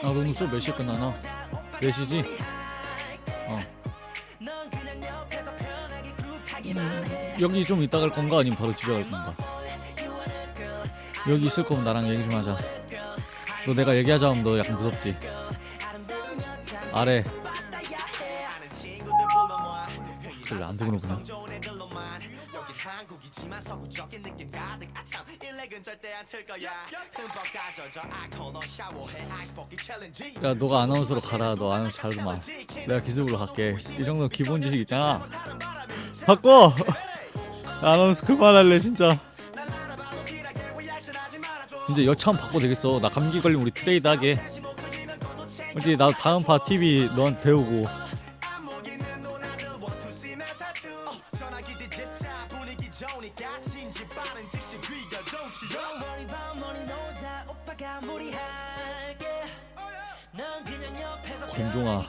아, 너는 수업 몇 시에 끝나나? 4시지? 여기 좀 이따 갈 건가? 아니면 바로 집에 갈 건가? 여기 있을 거면 나랑 얘기 좀 하자. 너 내가 얘기하자 하면 너 약간 무섭지? 아래. 그래, 안 되구나. 야, 너가 아나운서로 가라. 너 아나운서 잘하더만. 내가 기술부로 갈게. 이 정도는 기본 지식 있잖아. 바꿔! 아나운서 그만할래 진짜. 이제 여차 한번 바꿔도 되겠어. 나 감기 걸리면 우리 트레이드 하게. 그렇지, 나 다음 파 TV 너한테 배우고. 권종아,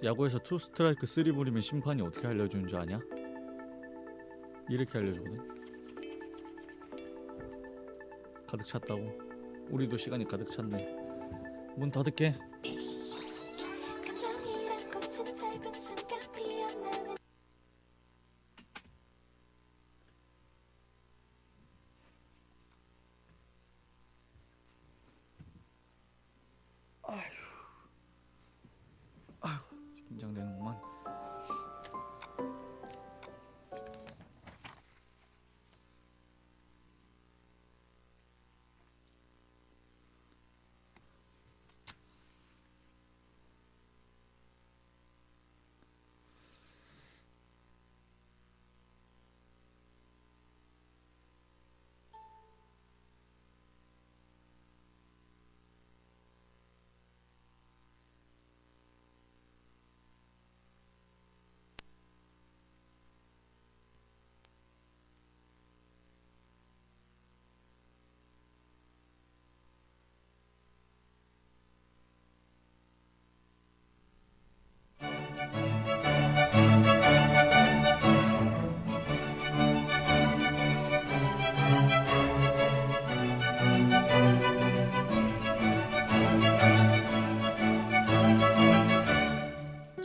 야구에서 투 스트라이크 쓰리 볼이면 심판이 어떻게 알려주는 줄 아냐? 이렇게 알려주거든. 가득 찼다고. 우리도 시간이 가득 찼네. 문 닫을게. 긴장되는구만.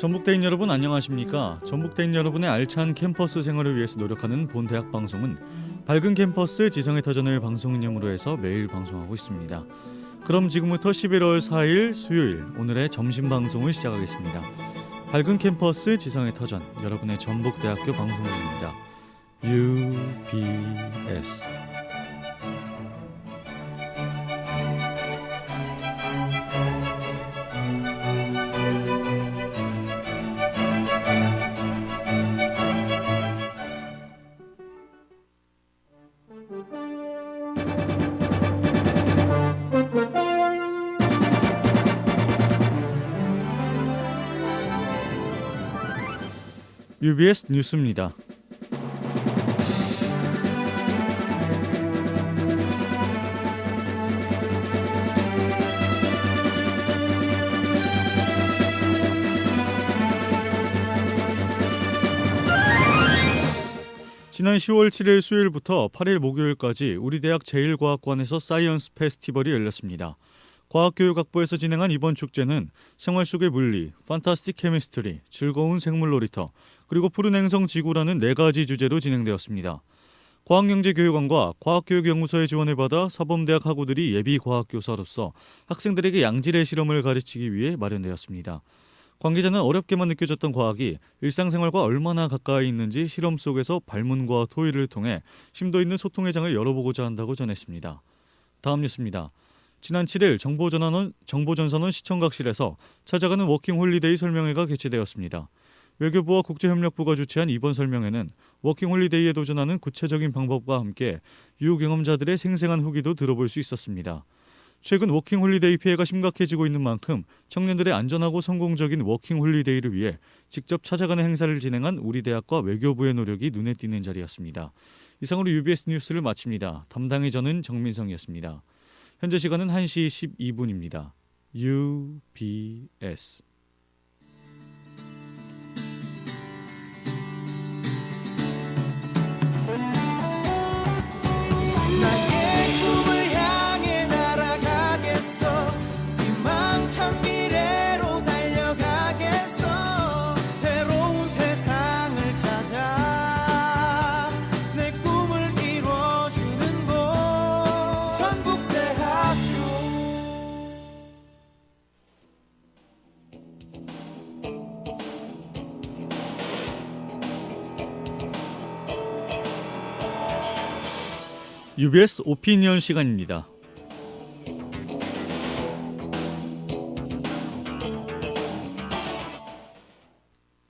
전북대인 여러분 안녕하십니까? 전북대인 여러분의 알찬 캠퍼스 생활을 위해서 노력하는 본대학 방송은 밝은 캠퍼스 지성의 터전을 방송 이념으로 해서 매일 방송하고 있습니다. 그럼 지금부터 11월 4일 수요일 오늘의 점심 방송을 시작하겠습니다. 밝은 캠퍼스 지성의 터전 여러분의 전북대학교 방송국입니다. UBS. UBS 뉴스입니다. 지난 10월 7일 수요일부터 8일 목요일까지 우리 대학 제1과학관에서 사이언스 페스티벌이 열렸습니다. 과학교육학부에서 진행한 이번 축제는 생활 속의 물리, 판타스틱 케미스트리, 즐거운 생물 놀이터, 그리고 푸른 행성 지구라는 4가지 주제로 진행되었습니다. 과학영재교육원과 과학교육연구소의 지원을 받아 사범대학 학우들이 예비 과학교사로서 학생들에게 양질의 실험을 가르치기 위해 마련되었습니다. 관계자는 어렵게만 느껴졌던 과학이 일상생활과 얼마나 가까이 있는지 실험 속에서 발문과 토의를 통해 심도 있는 소통의 장을 열어보고자 한다고 전했습니다. 다음 뉴스입니다. 지난 7일 정보전선원 시청각실에서 찾아가는 워킹홀리데이 설명회가 개최되었습니다. 외교부와 국제협력부가 주최한 이번 설명회는 워킹홀리데이에 도전하는 구체적인 방법과 함께 유경험자들의 생생한 후기도 들어볼 수 있었습니다. 최근 워킹홀리데이 피해가 심각해지고 있는 만큼 청년들의 안전하고 성공적인 워킹홀리데이를 위해 직접 찾아가는 행사를 진행한 우리 대학과 외교부의 노력이 눈에 띄는 자리였습니다. 이상으로 UBS 뉴스를 마칩니다. 담당의 저는 정민성이었습니다. 현재 시간은 1시 12분입니다. UBS. 나의 꿈을 향해 날아가겠어. 희망찬 미래로 달려가겠어. 새로운 세상을 찾아 내 꿈을 이뤄주는 곳 전국대학교. UBS 오피니언 시간입니다.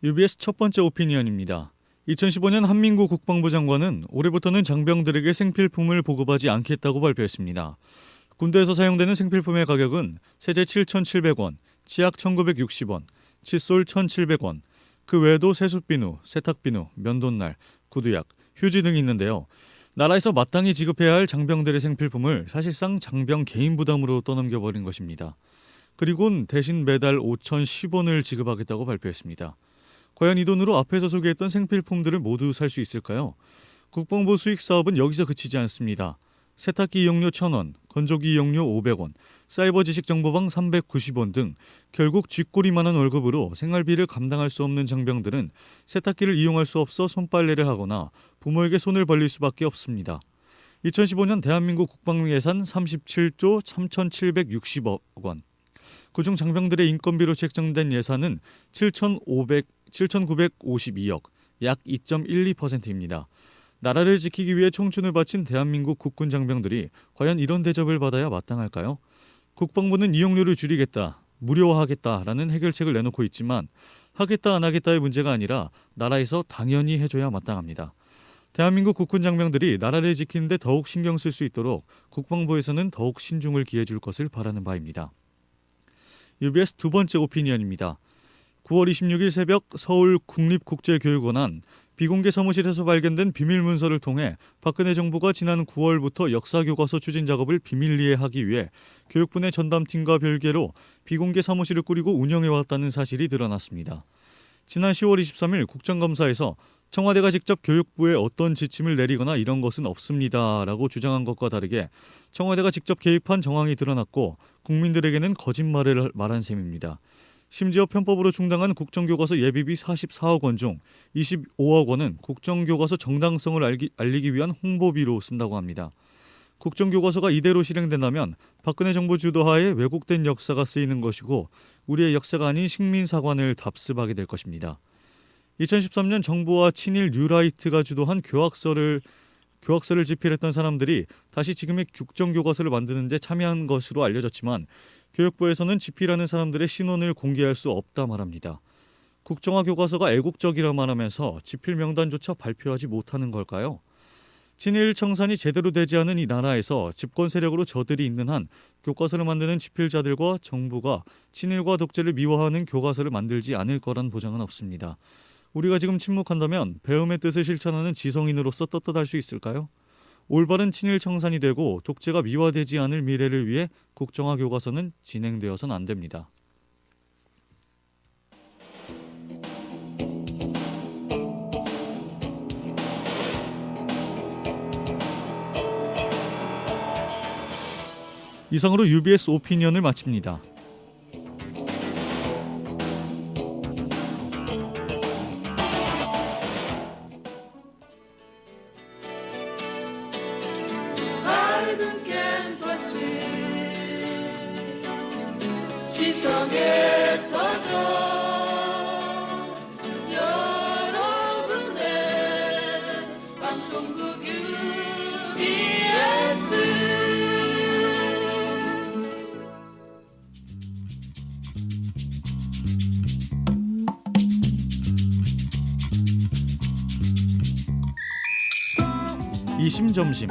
UBS 첫 번째 오피니언입니다. 2015년 한민구 국방부 장관은 올해부터는 장병들에게 생필품을 보급하지 않겠다고 발표했습니다. 군대에서 사용되는 생필품의 가격은 세제 7,700원, 치약 1,960원, 칫솔 1,700원, 그 외에도 세숫비누, 세탁비누, 면도날, 구두약, 휴지 등이 있는데요. 나라에서 마땅히 지급해야 할 장병들의 생필품을 사실상 장병 개인 부담으로 떠넘겨버린 것입니다. 그리고는 대신 매달 5,010원을 지급하겠다고 발표했습니다. 과연 이 돈으로 앞에서 소개했던 생필품들을 모두 살 수 있을까요? 국방부 수익 사업은 여기서 그치지 않습니다. 세탁기 이용료 1,000원, 건조기 이용료 500원, 사이버 지식정보방 390원 등 결국 쥐꼬리만한 월급으로 생활비를 감당할 수 없는 장병들은 세탁기를 이용할 수 없어 손빨래를 하거나 부모에게 손을 벌릴 수밖에 없습니다. 2015년 대한민국 국방 예산 37조 3,760억 원. 그중 장병들의 인건비로 책정된 예산은 7,952억, 약 2.12%입니다. 나라를 지키기 위해 청춘을 바친 대한민국 국군 장병들이 과연 이런 대접을 받아야 마땅할까요? 국방부는 이용료를 줄이겠다, 무료화하겠다라는 해결책을 내놓고 있지만 하겠다 안 하겠다의 문제가 아니라 나라에서 당연히 해줘야 마땅합니다. 대한민국 국군 장병들이 나라를 지키는 데 더욱 신경 쓸 수 있도록 국방부에서는 더욱 신중을 기해줄 것을 바라는 바입니다. UBS 두 번째 오피니언입니다. 9월 26일 새벽 서울 국립국제교육원안 비공개 사무실에서 발견된 비밀 문서를 통해 박근혜 정부가 지난 9월부터 역사교과서 추진 작업을 비밀리에 하기 위해 교육부 내 전담팀과 별개로 비공개 사무실을 꾸리고 운영해왔다는 사실이 드러났습니다. 지난 10월 23일 국정감사에서 청와대가 직접 교육부에 어떤 지침을 내리거나 이런 것은 없습니다라고 주장한 것과 다르게 청와대가 직접 개입한 정황이 드러났고 국민들에게는 거짓말을 말한 셈입니다. 심지어 편법으로 충당한 국정교과서 예비비 44억 원 중 25억 원은 국정교과서 정당성을 알리기 위한 홍보비로 쓴다고 합니다. 국정교과서가 이대로 실행된다면 박근혜 정부 주도하에 왜곡된 역사가 쓰이는 것이고 우리의 역사가 아닌 식민사관을 답습하게 될 것입니다. 2013년 정부와 친일 뉴라이트가 주도한 교학서를 집필했던 사람들이 다시 지금의 국정교과서를 만드는 데 참여한 것으로 알려졌지만 교육부에서는 집필하는 사람들의 신원을 공개할 수 없다 말합니다. 국정화 교과서가 애국적이라 말하면서 집필 명단조차 발표하지 못하는 걸까요? 친일 청산이 제대로 되지 않은 이 나라에서 집권 세력으로 저들이 있는 한 교과서를 만드는 집필자들과 정부가 친일과 독재를 미화하는 교과서를 만들지 않을 거란 보장은 없습니다. 우리가 지금 침묵한다면 배움의 뜻을 실천하는 지성인으로서 떳떳할 수 있을까요? 올바른 친일 청산이 되고 독재가 미화되지 않을 미래를 위해 국정화 교과서는 진행되어서는 안 됩니다. 이상으로 UBS 오피니언을 마칩니다. 밝은 캠퍼스 지성에 터져 여러분의 방송국 UBS 이심점심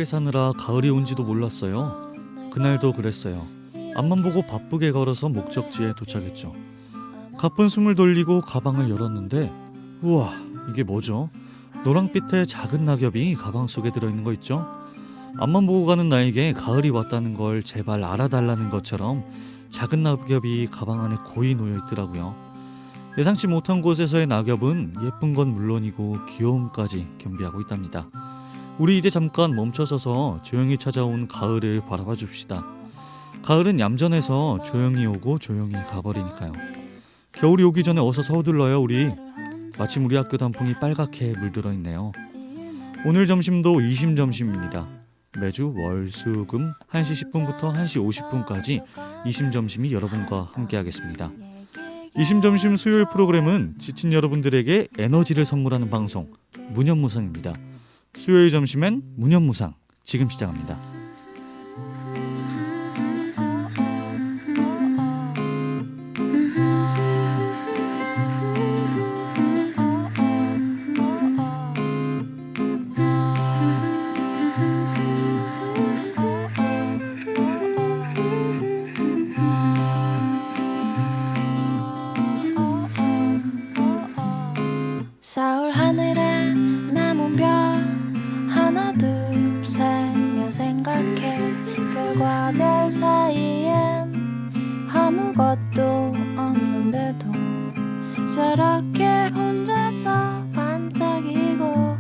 바쁘게 사느라 가을이 온지도 몰랐어요. 그날도 그랬어요. 앞만 보고 바쁘게 걸어서 목적지에 도착했죠. 가쁜 숨을 돌리고 가방을 열었는데 우와, 이게 뭐죠? 노랑빛의 작은 낙엽이 가방 속에 들어있는 거 있죠? 앞만 보고 가는 나에게 가을이 왔다는 걸 제발 알아달라는 것처럼 작은 낙엽이 가방 안에 고이 놓여 있더라고요. 예상치 못한 곳에서의 낙엽은 예쁜 건 물론이고 귀여움까지 겸비하고 있답니다. 우리 이제 잠깐 멈춰서서 조용히 찾아온 가을을 바라봐 줍시다. 가을은 얌전해서 조용히 오고 조용히 가버리니까요. 겨울이 오기 전에 어서 서둘러요 우리. 마침 우리 학교 단풍이 빨갛게 물들어 있네요. 오늘 점심도 이심점심입니다. 매주 월, 수, 금 1시 10분부터 1시 50분까지 이심점심이 여러분과 함께하겠습니다. 이심점심 수요일 프로그램은 지친 여러분들에게 에너지를 선물하는 방송 무념무상입니다. 수요일 점심엔 무념무상 지금 시작합니다. 서울 하늘에 남은 별 하나 둘 세며 생각해 별과 별 사이엔 아무것도 없는데도 저렇게 혼자서 반짝이고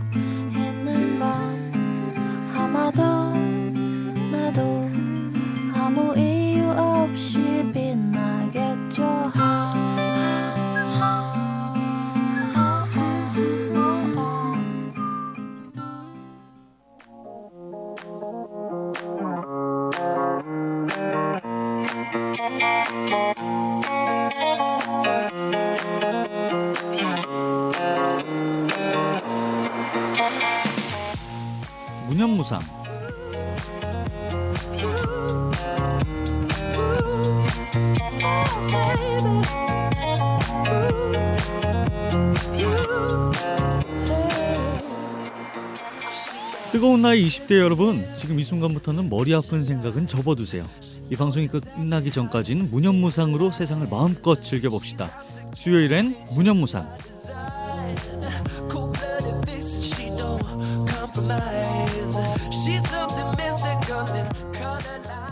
있는 건 아마도 나도 아무 이유 없이 빛나겠죠. 무념무상. 뜨거운 나이 20대 여러분, 지금 이 순간부터는 머리 아픈 생각은 접어두세요. 이 방송이 끝나기 전까지는 무념무상으로 세상을 마음껏 즐겨봅시다. 수요일엔 무념무상.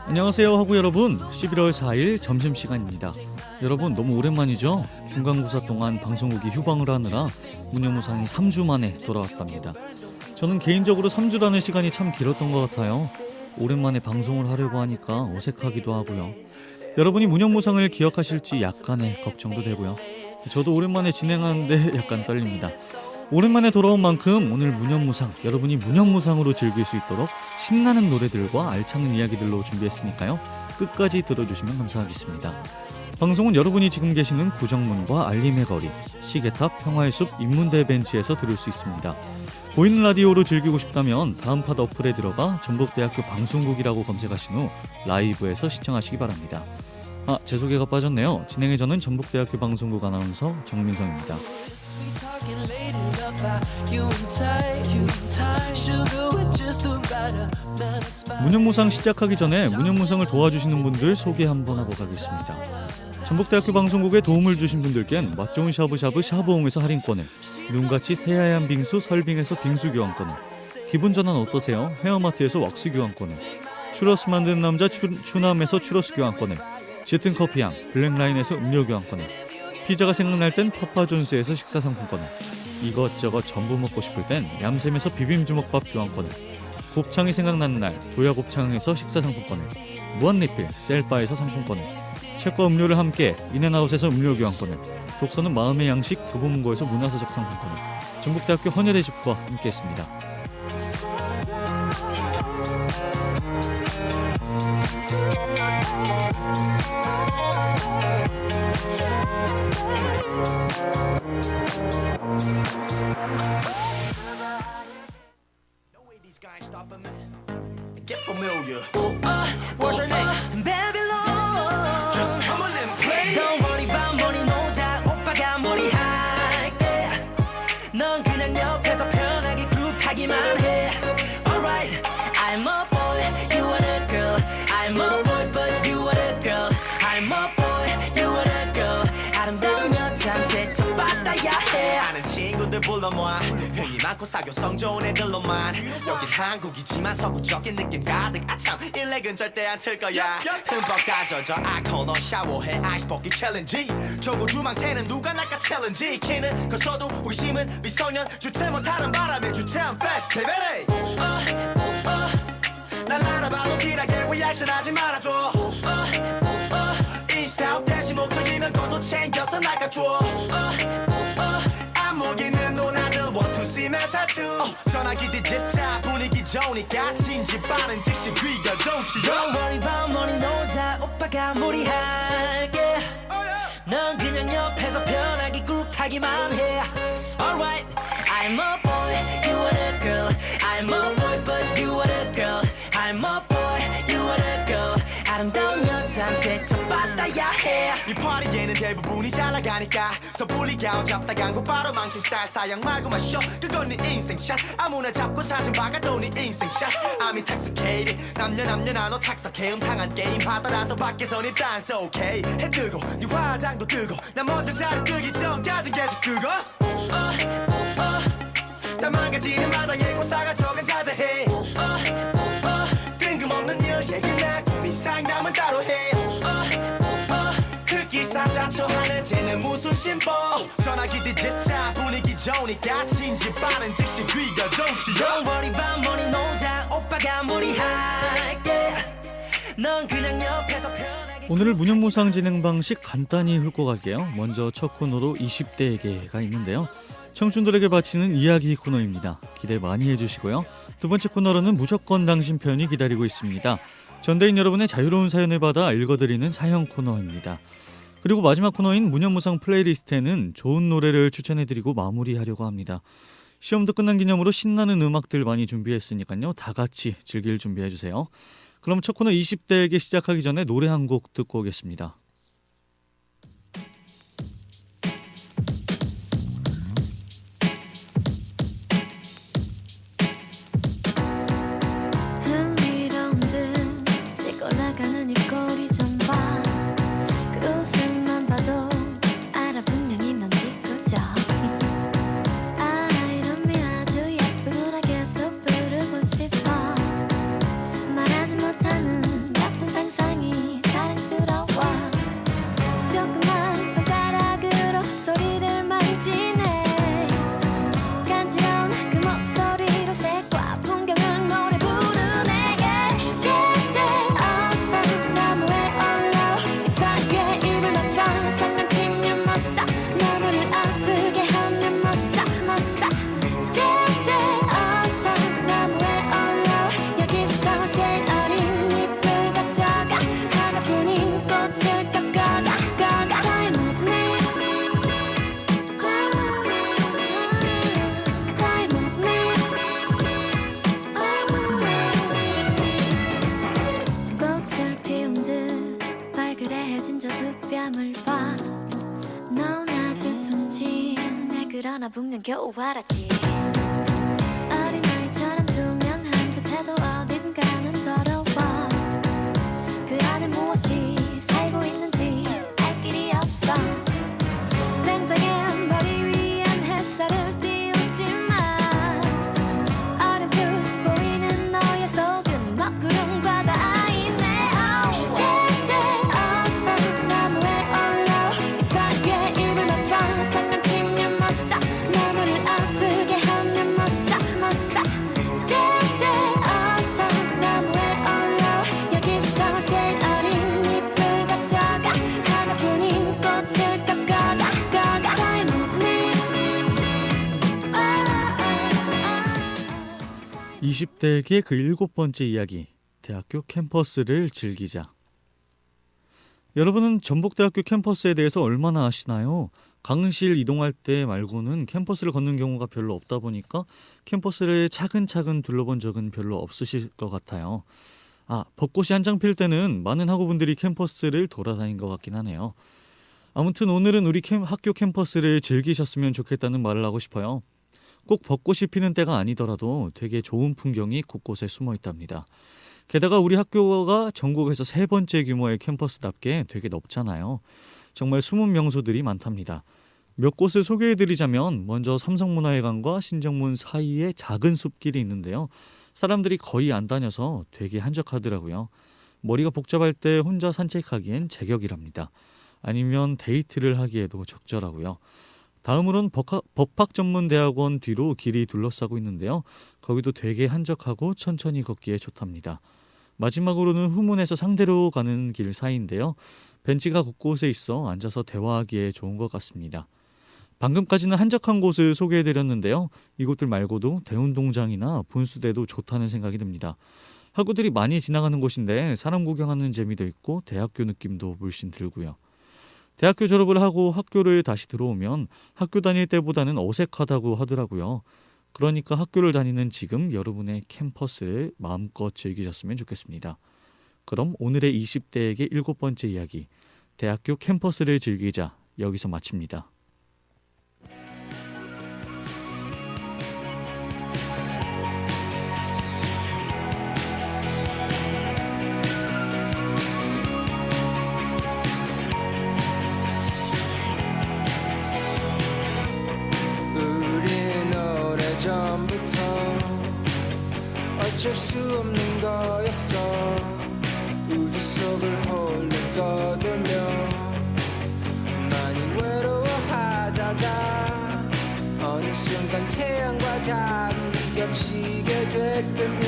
안녕하세요 하구 여러분, 11월 4일 점심시간입니다. 여러분 너무 오랜만이죠? 중간고사 동안 방송국이 휴방을 하느라 무념무상이 3주 만에 돌아왔답니다. 저는 개인적으로 3주라는 시간이 참 길었던 것 같아요. 오랜만에 방송을 하려고 하니까 어색하기도 하고요. 여러분이 무념무상을 기억하실지 약간의 걱정도 되고요. 저도 오랜만에 진행하는데 약간 떨립니다. 오랜만에 돌아온 만큼 오늘 무념무상, 여러분이 무념무상으로 즐길 수 있도록 신나는 노래들과 알찬 이야기들로 준비했으니까요. 끝까지 들어주시면 감사하겠습니다. 방송은 여러분이 지금 계시는 구정문과 알림의 거리, 시계탑, 평화의 숲, 인문대 벤치에서 들을 수 있습니다. 보이는 라디오로 즐기고 싶다면 다음 팟 어플에 들어가 전북대학교 방송국이라고 검색하신 후 라이브에서 시청하시기 바랍니다. 제 소개가 빠졌네요. 진행의 저는 전북대학교 방송국 아나운서 정민성입니다. 무념무상 시작하기 전에 무념무상을 도와주시는 분들 소개 한번 하고 가겠습니다. 전북대학교 방송국에 도움을 주신 분들께는 맛좋은 샤브샤브 샤브홍에서 할인권을, 눈같이 새하얀 빙수 설빙에서 빙수 교환권을, 기분 전환 어떠세요? 헤어마트에서 왁스 교환권을, 추러스 만드는 남자 추남에서 추러스 교환권을, 짙은 커피향 블랙라인에서 음료 교환권을, 피자가 생각날 땐 파파존스에서 식사 상품권을, 이것저것 전부 먹고 싶을 땐 얌샘에서 비빔주먹밥 교환권을, 곱창이 생각나는 날 도야곱창에서 식사 상품권을, 무한리필 셀바에서 상품권을, 책과 음료를 함께 인앤아웃에서 음료 교환권을, 독서는 마음의 양식 교보문고에서 문화서적 상품권을, 전북대학교 헌혈의 집과 함께했습니다. Get familiar. What's your name? Babylon. Just come on and play. Don't worry about money, 노자 오빠가 머리 할게. 넌 그냥 옆에서 편하게 그룹 타기만 해. Alright, I'm 불러모아 흥이 많고 사교성 좋은 애들로만 여긴 한국이지만 서구적인 느낌 가득 아참 일렉은 절대 안 틀 거야 흠뻑 가져져 아코너 샤워해 아이스 벗기 챌린지 저거 주망태는 누가 날까 챌린지 키는 커서도 호기심은 미소년 주체 못하는 바람에 주체한 페스티벌에 날 알아봐도 티나게 리액션 하지 말아줘 인스타 대신 목적이면 그것도 챙겨서 나가줘 안목 있는 누나들 want to see my tattoo 전화기 뒤집자 분위기 좋으니까 진지 빠른 즉시 귀가 좋지 Don't worry about money 노자 오빠가 무리할게 넌 그냥 옆에서 편하게 그룹하기만 해 Alright I'm a boy, you are a girl I'm a boy but you are a girl I'm a boy, you are a girl 아름다운 여자한테 첫받아야 해이 파리에는 대부분이 잘 나가니까 섣불리가 잡다간 곧바로 망신살 사양 말고 마셔 그건 네 인생샷 아무나 잡고 사진 박아도 네 인생샷 I'm intoxicated 남녀 나눠 착석해 음탕한 게임 하더라도 밖에선 일단 so okay 해 뜨고 네 화장도 뜨고 나 먼저 자리 뜨기 전까지 계속 뜨고 다 망가지는 마당에 고사가 적은 자제해 뜬금없는 일 얘기나 고민 상담은 따로 해 흑기사 자초하는 쟤는 무슨 심보 전화기 뒤집자 분위기 좋으니까 진지 빠른 즉시 귀가 좋지 Don't worry about money 노자 오빠가 무리할게 넌 그냥 옆에서 편하게 오늘을 무념무상 진행 방식 간단히 훑고 갈게요. 먼저 첫 코너로 20대에게가 있는데요. 청춘들에게 바치는 이야기 코너입니다. 기대 많이 해주시고요. 두 번째 코너로는 무조건 당신 편이 기다리고 있습니다. 전대인 여러분의 자유로운 사연을 받아 읽어드리는 사연 코너입니다. 그리고 마지막 코너인 무념무상 플레이리스트에는 좋은 노래를 추천해드리고 마무리하려고 합니다. 시험도 끝난 기념으로 신나는 음악들 많이 준비했으니까요. 다 같이 즐길 준비해주세요. 그럼 첫 코너 20대에게 시작하기 전에 노래 한 곡 듣고 오겠습니다. 흥미로운 듯 씻고 나가는 입꼬리 좀 봐. 그 웃음만 봐도 알아 분명히 넌 짓궂어. 아 이름이 아주 예쁘구나 계속 부르고 싶어. 말하지 못하는 나쁜 상상이 사랑스러워. 조그만 손가락으로 소리를 만지네. 간지러운 그 목소리로 색과 풍경을 노래 부르네. 제제 어서 나무에 올라 잎사귀 위에 입을 맞춰 장난치면 못사 나무를 아프게 하면 못사 제제 어서 나무에 올라 여기서 제일 어린 잎을 가져가 하나뿐인 꽃을 꺾어가 Climb with me Climb with me 꽃을 피운 듯 발그레해진 저 두 뺨을 봐. 넌 아주 순진 내 그러나 분명 겨우 알았지. 어린아이처럼 투명한 듯해도 어딘가는 더러워. 그 안에 무엇이 살고 있는지 알 길이 없어. 냉장의 머리 위엔 햇살을 띄우지만 어렴풋이 보이는 너의 속은 먹구름 바다이네. 제제 어서 나무에 올라 잎사귀 위에 입을 맞춰 장난치면 못사 나무를 아프게 하면 못사 제제 어서 나무에 올라 여기서 제일 어린 잎을 가져가 하나뿐인 꽃을 꺾어가 Climb with me 20대에게 그 7번째 이야기, 대학교 캠퍼스를 즐기자. 여러분은 전북대학교 캠퍼스에 대해서 얼마나 아시나요? 강실 이동할 때 말고는 캠퍼스를 걷는 경우가 별로 없다 보니까 캠퍼스를 차근차근 둘러본 적은 별로 없으실 것 같아요. 벚꽃이 한창 필 때는 많은 학우분들이 캠퍼스를 돌아다닌 것 같긴 하네요. 아무튼 오늘은 우리 학교 캠퍼스를 즐기셨으면 좋겠다는 말을 하고 싶어요. 꼭 벚꽃이 피는 때가 아니더라도 되게 좋은 풍경이 곳곳에 숨어 있답니다. 게다가 우리 학교가 전국에서 3번째 규모의 캠퍼스답게 되게 넓잖아요. 정말 숨은 명소들이 많답니다. 몇 곳을 소개해드리자면 먼저 삼성문화회관과 신정문 사이에 작은 숲길이 있는데요. 사람들이 거의 안 다녀서 되게 한적하더라고요. 머리가 복잡할 때 혼자 산책하기엔 제격이랍니다. 아니면 데이트를 하기에도 적절하고요. 다음으론 법학전문대학원 뒤로 길이 둘러싸고 있는데요. 거기도 되게 한적하고 천천히 걷기에 좋답니다. 마지막으로는 후문에서 상대로 가는 길 사이인데요. 벤치가 곳곳에 있어 앉아서 대화하기에 좋은 것 같습니다. 방금까지는 한적한 곳을 소개해드렸는데요. 이곳들 말고도 대운동장이나 분수대도 좋다는 생각이 듭니다. 학우들이 많이 지나가는 곳인데 사람 구경하는 재미도 있고 대학교 느낌도 물씬 들고요. 대학교 졸업을 하고 학교를 다시 들어오면 학교 다닐 때보다는 어색하다고 하더라고요. 그러니까 학교를 다니는 지금 여러분의 캠퍼스를 마음껏 즐기셨으면 좋겠습니다. 그럼 오늘의 20대에게 7번째 이야기, 대학교 캠퍼스를 즐기자, 여기서 마칩니다. 우린 오래전부터 어쩔 수 없는 거였어. 우리 속을 홀로 떠돌며 많이 외로워하다가 어느 순간 태양과 달이 겹치게 됐다며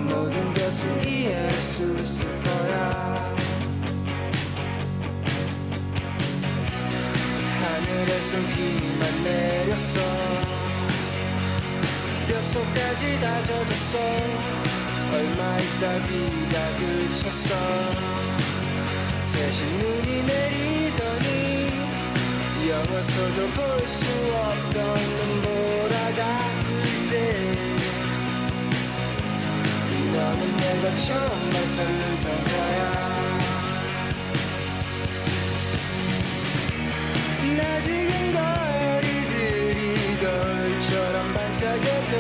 모든 것을 이해할 수 있을 거야. 하늘에선 비만 내렸어. 뼛속까지 다 젖었어. 얼마 있다 비가 그쳤어. 대신 눈이 내리더니 영화서도 볼 수 없던 눈보라가 때 너는 내가 처음 봤던 여자야. 낮은 거리들이 거울처럼 반짝여도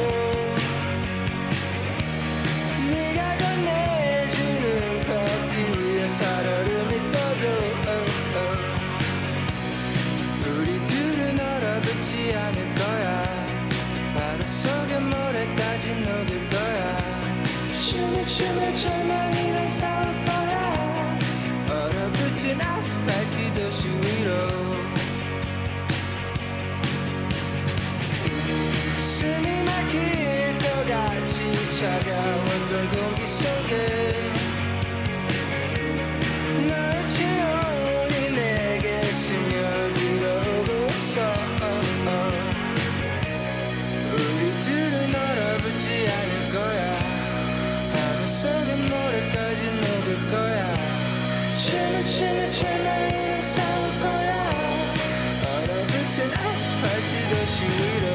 네가 건네주는 커피 위에 살얼음이 떠도 우리 둘은 얼어붙지 않을 거야. 바닷속의 모래까지 녹일 거야. 춤을 추며 절망이랑 싸울 거야. 얼어붙은 아스팔트 도시 위로 숨이 막힐 것 같이 차가웠던 공기 속에 너의 체온이 내게 스며들어오고 있어. 우리 둘은 얼어붙지 않을 거야. 바닷속의 모래까지 녹을 거야. 춤을 추며 절망이랑 싸울 거야. 얼어붙은 아스팔트 도시 위로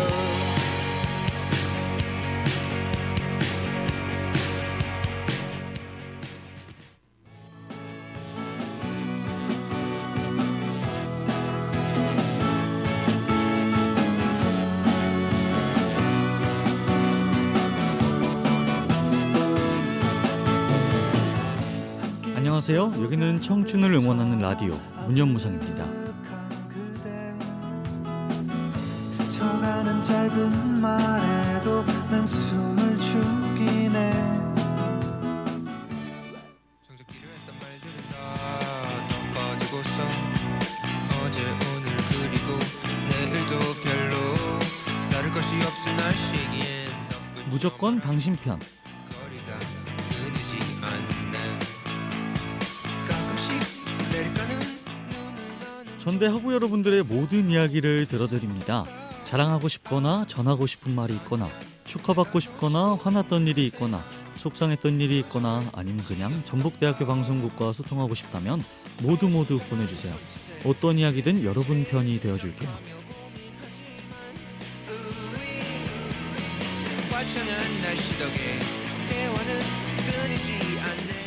안녕하세요. 여기는 청춘을 응원하는 라디오 문현무상입니다. 스쳐가는 짧은 말에도 난 숨을 죽이네. 성적기로 했던 말들은 다 꺼지고서 어제 오늘 그리고 내일도 별로 다를 것이 없을 날씨기엔 너뿐 무조건 당신 편. 거리가 끊이지 않네. 가끔씩 내리가는 눈을 너는 전대 학우 여러분들의 모든 이야기를 들어드립니다. 자랑하고 싶거나 전하고 싶은 말이 있거나 축하받고 싶거나 화났던 일이 있거나 속상했던 일이 있거나 아니면 그냥 전북대학교 방송국과 소통하고 싶다면 모두 보내주세요. 어떤 이야기든 여러분 편이 되어줄게요. 화창한 날씨 덕에 대화는 끊이지 않네.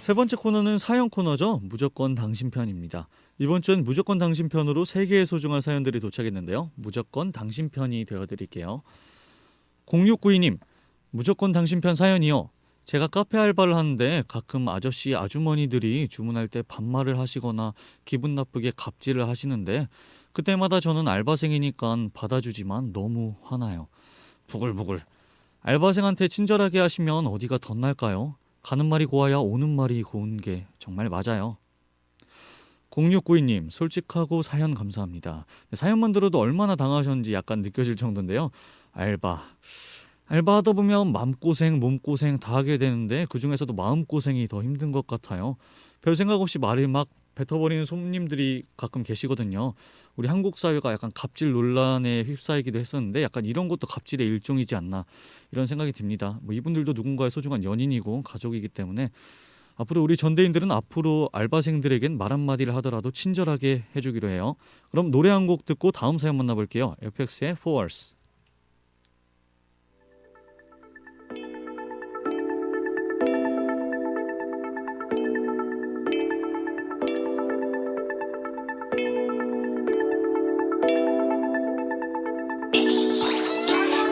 세 번째 코너는 사연 코너죠. 무조건 당신 편입니다. 이번 주엔 무조건 당신 편으로 3개의 소중한 사연들이 도착했는데요. 무조건 당신 편이 되어드릴게요. 0692님, 무조건 당신 편 사연이요. 제가 카페 알바를 하는데 가끔 아저씨 아주머니들이 주문할 때 반말을 하시거나 기분 나쁘게 갑질을 하시는데 그때마다 저는 알바생이니까 받아주지만 너무 화나요. 부글부글. 알바생한테 친절하게 하시면 어디가 덧날까요? 가는 말이 고와야 오는 말이 고운 게 정말 맞아요. 0692님, 솔직하고 사연 감사합니다. 사연만 들어도 얼마나 당하셨는지 약간 느껴질 정도인데요. 알바하다 보면 맘고생, 몸고생 다 하게 되는데 그중에서도 마음고생이 더 힘든 것 같아요. 별 생각 없이 말을 막 뱉어버리는 손님들이 가끔 계시거든요. 우리 한국 사회가 약간 갑질 논란에 휩싸이기도 했었는데 약간 이런 것도 갑질의 일종이지 않나 이런 생각이 듭니다. 뭐 이분들도 누군가의 소중한 연인이고 가족이기 때문에 앞으로 우리 전대인들은 앞으로 알바생들에겐 말 한마디를 하더라도 친절하게 해주기로 해요. 그럼 노래 한 곡 듣고 다음 사연 만나볼게요. FX의 Force.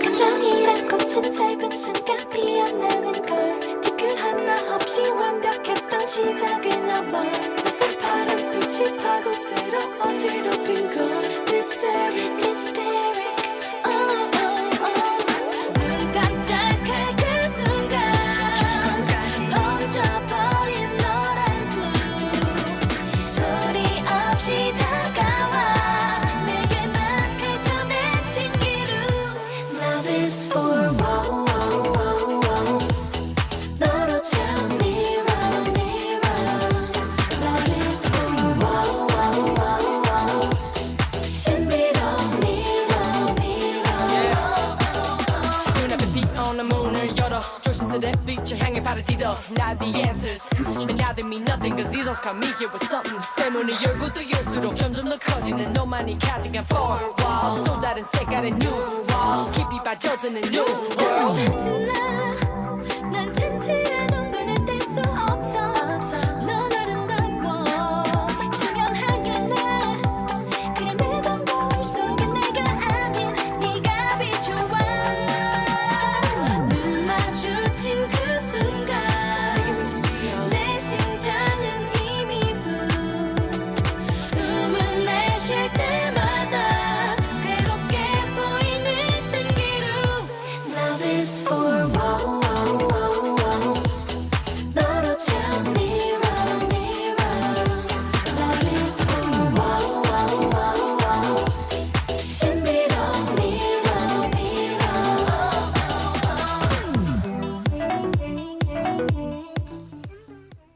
감정이란 꽃은 짧은 순간 피어나는 걸 티끌 하나 없이 완벽했던 시작을 넘어 낯선 파란빛이 파고들어 어지럽힌 걸 Mysteric, mysteric oh, oh, oh. 눈 깜짝할 그 순간 번져버린 노란 불 소리 없이 다가와 내게만 펼쳐낸 신기루 Love is for walls 너로 채운 mirror mirror Love is for walls 신비로운 mirror mirror 눈앞에 비오는 문을 열어 조심스레 빛을 향해 발을 디뎌 Not the answers but now they mean nothing cause these songs come me here with something 새 문을 열고 또 열수록 점점 더 커지는 너만이 가득한 four walls 또 다른 색깔의 new walls 깊이 빠져드는 new world 난 진실한 온건을 뗄 수 없어 넌 아름다워 투명하게 난 그냥 내 반가움 속에 내가 아닌 네가 비춰와 눈 마주친 그 순간 내게 미치지요 내 심장은 이미 blue 숨을 내쉴 때마다 새롭게 보이는 신기루 Love is for walls 너로 채운 mirror mirror Love is for walls 신비로운 mirror mirror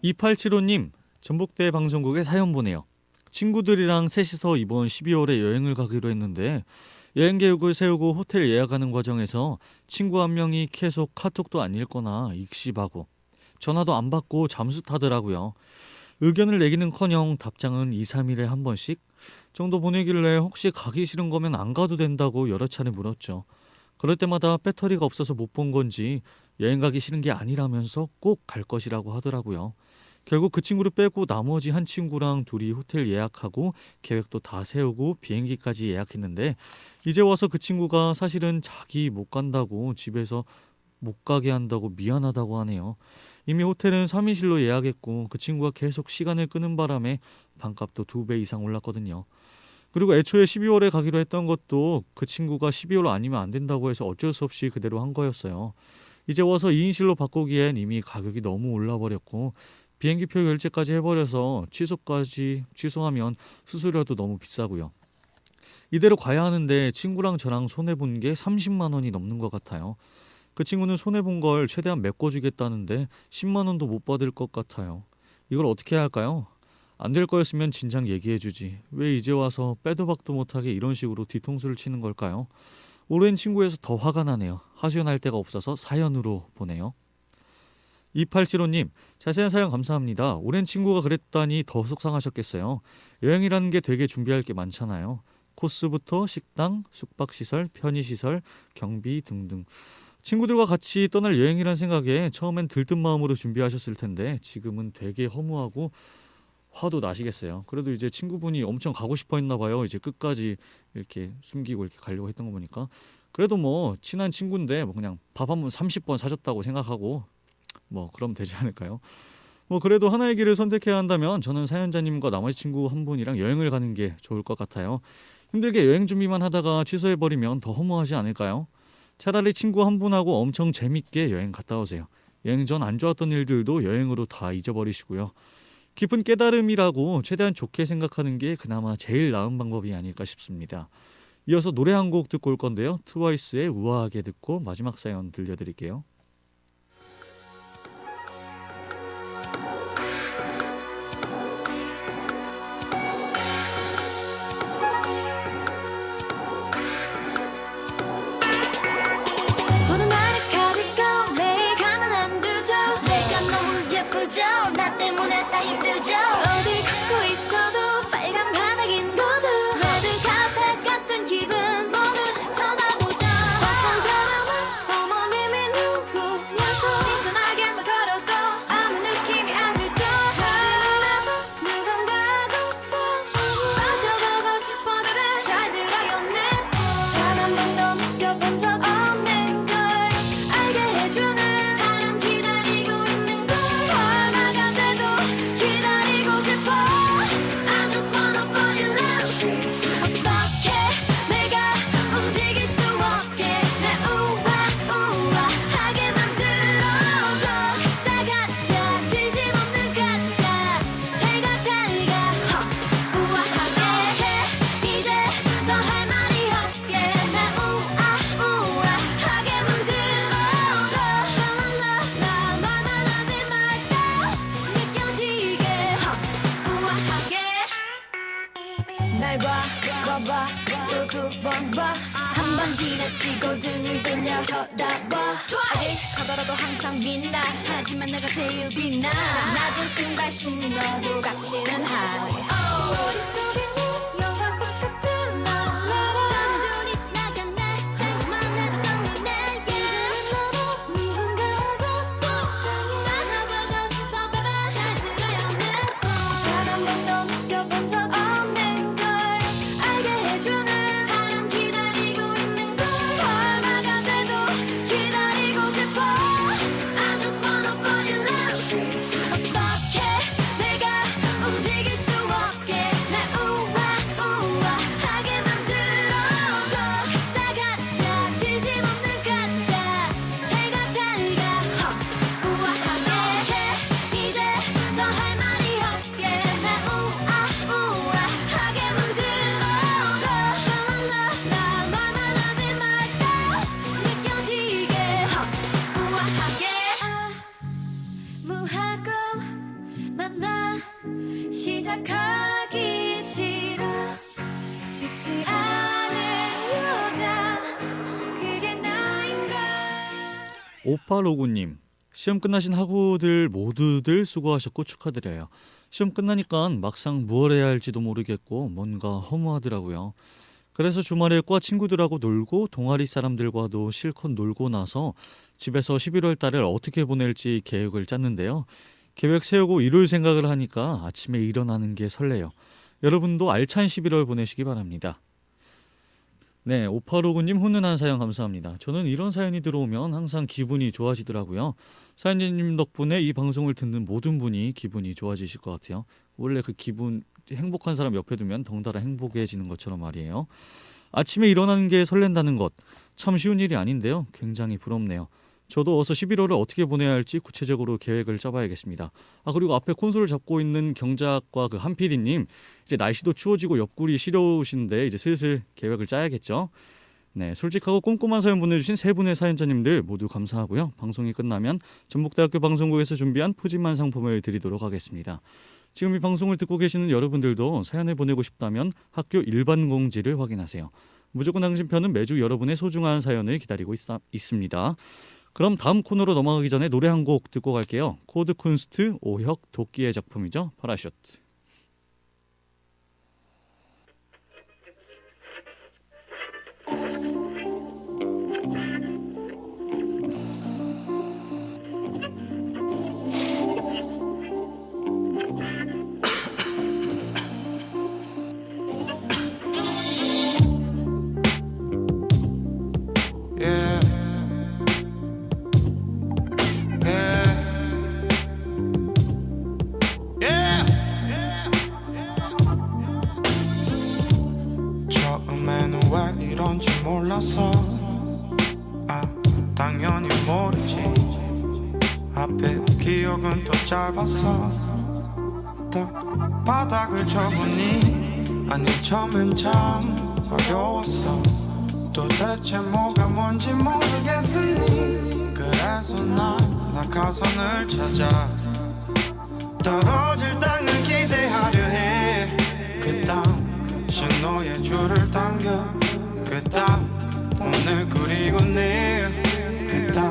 2875님, 전북대 방송국에 사연 보내요. 친구들이랑 셋이서 이번 12월에 여행을 가기로 했는데 여행 계획을 세우고 호텔 예약하는 과정에서 친구 한 명이 계속 카톡도 안 읽거나 익십하고 전화도 안 받고 잠수 타더라고요. 의견을 내기는커녕 답장은 2, 3일에 한 번씩 정도 보내길래 혹시 가기 싫은 거면 안 가도 된다고 여러 차례 물었죠. 그럴 때마다 배터리가 없어서 못 본 건지 여행 가기 싫은 게 아니라면서 꼭 갈 것이라고 하더라고요. 결국 그 친구를 빼고 나머지 한 친구랑 둘이 호텔 예약하고 계획도 다 세우고 비행기까지 예약했는데 이제 와서 그 친구가 사실은 자기 못 간다고 집에서 못 가게 한다고 미안하다고 하네요. 이미 호텔은 3인실로 예약했고 그 친구가 계속 시간을 끄는 바람에 방값도 2배 이상 올랐거든요. 그리고 애초에 12월에 가기로 했던 것도 그 친구가 12월 아니면 안 된다고 해서 어쩔 수 없이 그대로 한 거였어요. 이제 와서 2인실로 바꾸기엔 이미 가격이 너무 올라버렸고 비행기표 결제까지 해버려서 취소하면 수수료도 너무 비싸고요. 이대로 가야 하는데 친구랑 저랑 손해본 게 30만 원이 넘는 것 같아요. 그 친구는 손해본 걸 최대한 메꿔주겠다는데 10만 원도 못 받을 것 같아요. 이걸 어떻게 해야 할까요? 안 될 거였으면 진작 얘기해주지. 왜 이제 와서 빼도 박도 못하게 이런 식으로 뒤통수를 치는 걸까요? 오랜 친구에서 더 화가 나네요. 하소연할 데가 없어서 사연으로 보내요. 2875님, 자세한 사연 감사합니다. 오랜 친구가 그랬다니 더 속상하셨겠어요. 여행이라는 게 되게 준비할 게 많잖아요. 코스부터 식당, 숙박시설, 편의시설, 경비 등등. 친구들과 같이 떠날 여행이란 생각에 처음엔 들뜬 마음으로 준비하셨을 텐데 지금은 되게 허무하고 화도 나시겠어요. 그래도 이제 친구분이 엄청 가고 싶어 했나 봐요. 이제 끝까지 이렇게 숨기고 이렇게 가려고 했던 거 보니까. 그래도 뭐 친한 친구인데 뭐 그냥 밥 한 번 30번 사줬다고 생각하고 뭐 그럼 되지 않을까요? 뭐 그래도 하나의 길을 선택해야 한다면 저는 사연자님과 나머지 친구 한 분이랑 여행을 가는 게 좋을 것 같아요. 힘들게 여행 준비만 하다가 취소해버리면 더 허무하지 않을까요? 차라리 친구 한 분하고 엄청 재밌게 여행 갔다 오세요. 여행 전 안 좋았던 일들도 여행으로 다 잊어버리시고요. 깊은 깨달음이라고 최대한 좋게 생각하는 게 그나마 제일 나은 방법이 아닐까 싶습니다. 이어서 노래 한 곡 듣고 올 건데요. 트와이스의 우아하게 듣고 마지막 사연 들려드릴게요. 모든 나를 가지고 매일 가만 안 두죠. 내가 너무 예쁘죠. 나 때문에 다 힘들죠. 어디 걷고 있어도 빨간 바닥인 거죠. 레드 카펫 같은 기분 모두 쳐다보죠. 어떤 사람은 어머님이 누구냐고 신선하게만 걸어도 아무 느낌이 안 들죠. 하지만 나도 누군가하고 사랑에 빠져보고 싶어. 노래 잘 들어요 내 단 한 번도 느껴본 적 없는 걸 알게 해주는 사람 기다리고 있는 걸 얼마가 돼도 기다리고 싶어. I just wanna fall in love. 어떻게 내가 움직일 수 없게 날 우아하게 만들어줘. 가짜 진심 없는 가짜 제가 잘가 우아하게 해. 이제 너 할 말이 없게 날 우아하게 만들어줘. 랄랄라 말만 하지 말고 느껴지게 우아하게 날 봐봐 또 두 번 봐. 한 번 지나치고 등을 돌려 쳐다봐. 하더라도 항상 빛나. 하지만 내가 제일 빛나. 낮은 신발 신어도 갇히는 하이. 머릿속에 영화 속 같은 너. 처음에 눈이 지나간 날 생각만 해도 떨리네. 이제는 너도 누군가하고 사랑에 빠져보고 싶어. baby 잘 들어요 내 단 한 번도 느껴본 적 없는 걸 알게 해주는 사람 기다리고 있는 걸 얼마가 돼도 기다리고 싶어. I just wanna fall in love. 어떻게 내가 움직일 수 없게 날 우아하게 만들어줘. 가짜 진심 없는 가짜 제가 잘가 우아하게 해. 이제 너 할 말이 없게 날 우아하게 만들어줘. 랄랄라 말만 하지 말고 느껴지게 우아하게. 무하고 만나 시작하기 싫어. 쉽지 않은 여자 그게 나인가. 5859님, 시험 끝나신 학우들 모두들 수고하셨고 축하드려요. 시험 끝나니까 막상 무얼 해야 할지도 모르겠고 뭔가 허무하더라고요. 그래서 주말에 과 친구들하고 놀고 동아리 사람들과도 실컷 놀고 나서 집에서 11월 달을 어떻게 보낼지 계획을 짰는데요. 계획 세우고 이룰 생각을 하니까 아침에 일어나는 게 설레요. 여러분도 알찬 11월 보내시기 바랍니다. 네, 5859님 훈훈한 사연 감사합니다. 저는 이런 사연이 들어오면 항상 기분이 좋아지더라고요. 사연자님 덕분에 이 방송을 듣는 모든 분이 기분이 좋아지실 것 같아요. 원래 그 기분, 행복한 사람 옆에 두면 덩달아 행복해지는 것처럼 말이에요. 아침에 일어나는 게 설렌다는 것, 참 쉬운 일이 아닌데요. 굉장히 부럽네요. 저도 어서 11월을 어떻게 보내야 할지 구체적으로 계획을 짜봐야겠습니다. 그리고 앞에 콘솔을 잡고 있는 경작과 그 한 PD님, 이제 날씨도 추워지고 옆구리 시려우신데 이제 슬슬 계획을 짜야겠죠. 네, 솔직하고 꼼꼼한 사연 보내주신 세 분의 사연자님들 모두 감사하고요. 방송이 끝나면 전북대학교 방송국에서 준비한 푸짐한 상품을 드리도록 하겠습니다. 지금 이 방송을 듣고 계시는 여러분들도 사연을 보내고 싶다면 학교 일반 공지를 확인하세요. 무조건 당신 편은 매주 여러분의 소중한 사연을 기다리고 있습니다. 그럼 다음 코너로 넘어가기 전에 노래 한 곡 듣고 갈게요. 코드 쿤스트 오혁 도끼의 작품이죠. 파라슈트. Yeah. Yeah. 게 이런지 몰랐어. 당연히 모르지. 앞에 기억은 또 짧았어. 딱 바닥을 쳐보니 아니 처음엔 참 어려웠어. 도대체 뭐가 뭔지 모르겠으니 그래서 난 낙하산을 찾아 떨어질 땅을 기대하려 해. 그 땅 신호의 줄을 당겨. 그 땅 오늘 그리고 내일. 그 땅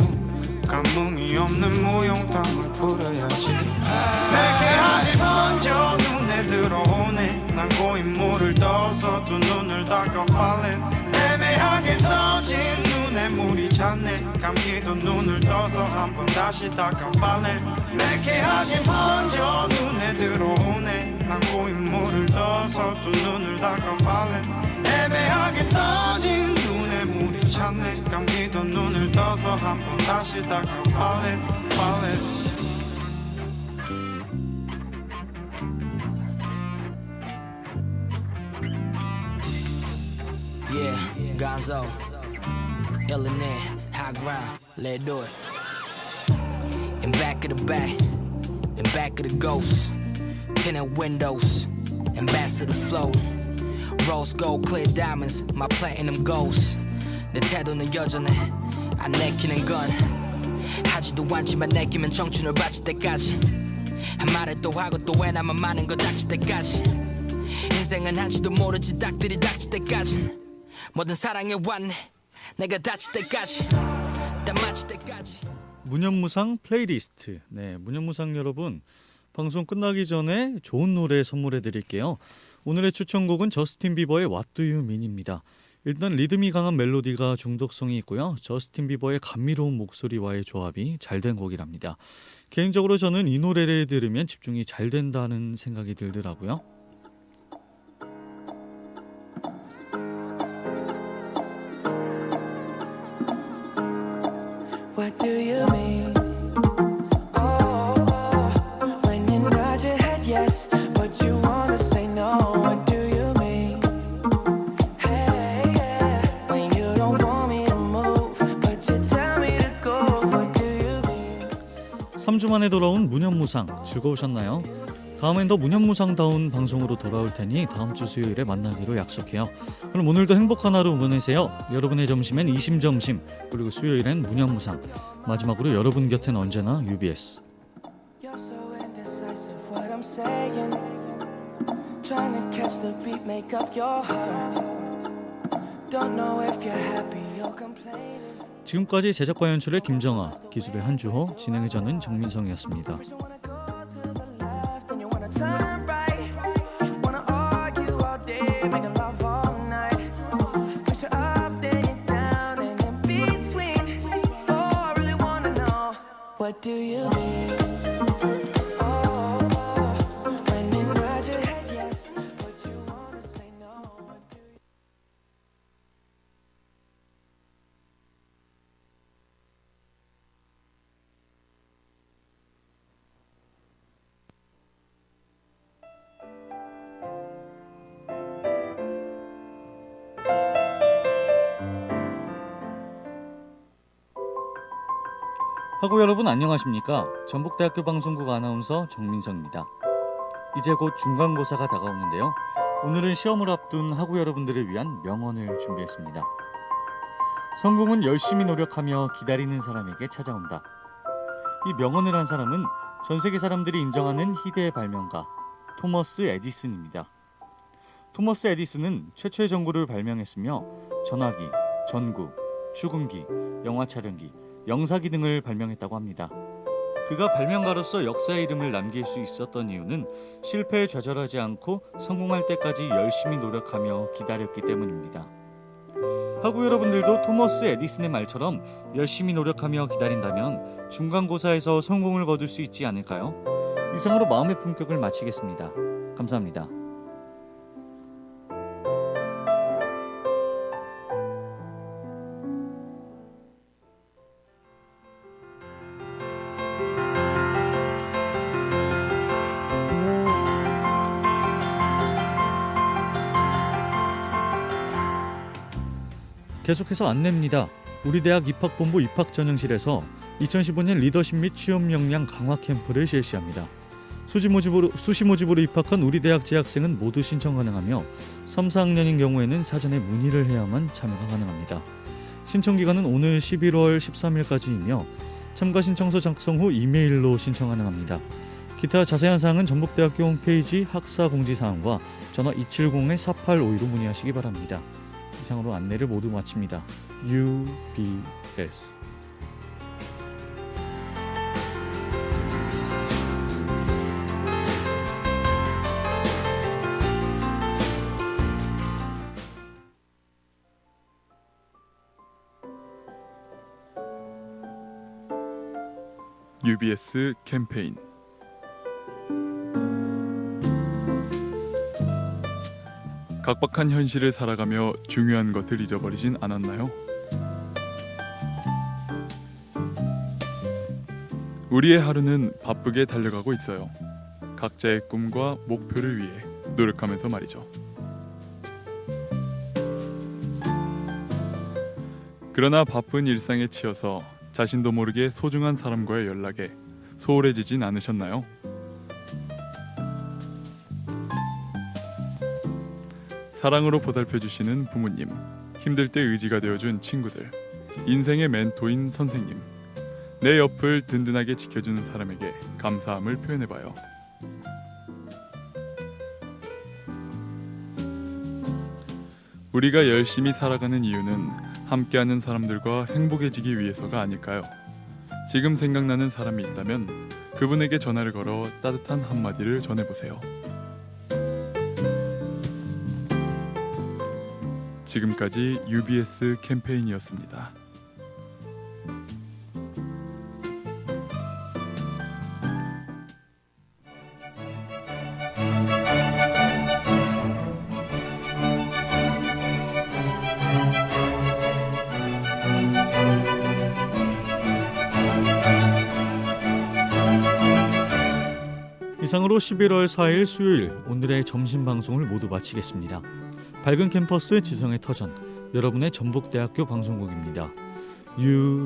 감흥이 없는 무용담을 부려야지. 내게 하니 번져 눈에 들어오네. 난 고인물을 떠서 두 눈을 닦아 falling. 애매하게 떠진 눈에 물이 찼네. 감기도 눈을 떠서 한 번 다시 닦아 falling. 내게 하니 번져 눈에 들어오네. 난 고인물을 떠서 두 눈을 닦아 falling. 애매하게 떠진 눈에 물이 찼네. 감기도 눈을 떠서 한 번 다시 닦아 falling, falling. Yeah, Gonzo, Illinois, high ground, let's do it. In back of the back, in back of the ghost, tinted windows, ambassador flow, rose gold, clear diamonds, my platinum goals. 내 태도는 여전해, 안 내키는 건 하지도 않지만 내키면 청춘을 바칠 때까지. 한 말을 또 하고 또 왜 나만 많은 거 닥칠 때까지. 인생은 한지도 모르지 닭들이 닥칠 때까지. 뭐든 사랑해 왔네 내가 다칠 때까지 딱 맞힐 때까지. 무념무상 플레이리스트. 네, 무념무상 여러분, 방송 끝나기 전에 좋은 노래 선물해 드릴게요. 오늘의 추천곡은 저스틴 비버의 What Do You Mean입니다. 일단 리듬이 강한 멜로디가 중독성이 있고요. 저스틴 비버의 감미로운 목소리와의 조합이 잘 된 곡이랍니다. 개인적으로 저는 이 노래를 들으면 집중이 잘 된다는 생각이 들더라고요. What do you mean? Oh, when you nod your head yes, but you wanna say no. What do you mean? Hey, yeah. When you don't want me to move, but you tell me to go. What do you mean? 3주 만에 돌아온 무념무상 즐거우셨나요? 다음엔 더 무념무상다운 방송으로 돌아올 테니 다음 주 수요일에 만나기로 약속해요. 그럼 오늘도 행복한 하루 보내세요. 여러분의 점심엔 이심점심, 그리고 수요일엔 무념무상. 마지막으로 여러분 곁엔 언제나 UBS. You're so indecisive what I'm saying. Trying to catch the beat, make up your heart. Don't know if you're happy or complaining. 지금까지 제작과 연출의 김정아, 기술의 한주호, 진행의 저는 정민성이었습니다. You wanna go to the left and you wanna turn right. Wanna argue all day, making love all night. Push you up, then you down, and in between. Oh, I really wanna know, what do you mean? Oh, when you nod your head yes, but you wanna say no. What do you 하고 여러분 안녕하십니까? 전북대학교 방송국 아나운서 정민성입니다. 이제 곧 중간고사가 다가오는데요. 오늘은 시험을 앞둔 하고 여러분들을 위한 명언을 준비했습니다. 성공은 열심히 노력하며 기다리는 사람에게 찾아온다. 이 명언을 한 사람은 전 세계 사람들이 인정하는 희대의 발명가 토머스 에디슨입니다. 토머스 에디슨은 최초의 전구를 발명했으며 전화기, 전구, 축음기, 영화 촬영기, 영사기 등을 발명했다고 합니다. 그가 발명가로서 역사의 이름을 남길 수 있었던 이유는 실패에 좌절하지 않고 성공할 때까지 열심히 노력하며 기다렸기 때문입니다. 하고 여러분들도 토머스 에디슨의 말처럼 열심히 노력하며 기다린다면 중간고사에서 성공을 거둘 수 있지 않을까요? 이상으로 마음의 품격을 마치겠습니다. 감사합니다. 계속해서 안내입니다. 우리 대학 입학본부 입학전형실에서 2015년 리더십 및 취업 역량 강화 캠프를 실시합니다. 수시 모집으로 입학한 우리 대학 재학생은 모두 신청 가능하며 3, 4학년인 경우에는 사전에 문의를 해야만 참여가 가능합니다. 신청 기간은 오늘 11월 13일까지이며 참가 신청서 작성 후 이메일로 신청 가능합니다. 기타 자세한 사항은 전북대학교 홈페이지 학사 공지사항과 전화 270-4852로 문의하시기 바랍니다. 이상으로 안내를 모두 마칩니다. UBS UBS 캠페인 각박한 현실을 살아가며 중요한 것을 잊어버리진 않았나요? 우리의 하루는 바쁘게 달려가고 있어요. 각자의 꿈과 목표를 위해 노력하면서 말이죠. 그러나 바쁜 일상에 치여서 자신도 모르게 소중한 사람과의 연락에 소홀해지진 않으셨나요? 사랑으로 보살펴주시는 부모님, 힘들 때 의지가 되어준 친구들, 인생의 멘토인 선생님, 내 옆을 든든하게 지켜주는 사람에게 감사함을 표현해봐요. 우리가 열심히 살아가는 이유는 함께하는 사람들과 행복해지기 위해서가 아닐까요? 지금 생각나는 사람이 있다면 그분에게 전화를 걸어 따뜻한 한마디를 전해보세요. 지금까지 UBS 캠페인이었습니다. 이상으로 11월 4일 수요일 오늘의 점심 방송을 모두 마치겠습니다. 밝은 캠퍼스 지성의 터전, 여러분의 전북대학교 방송국입니다. UBS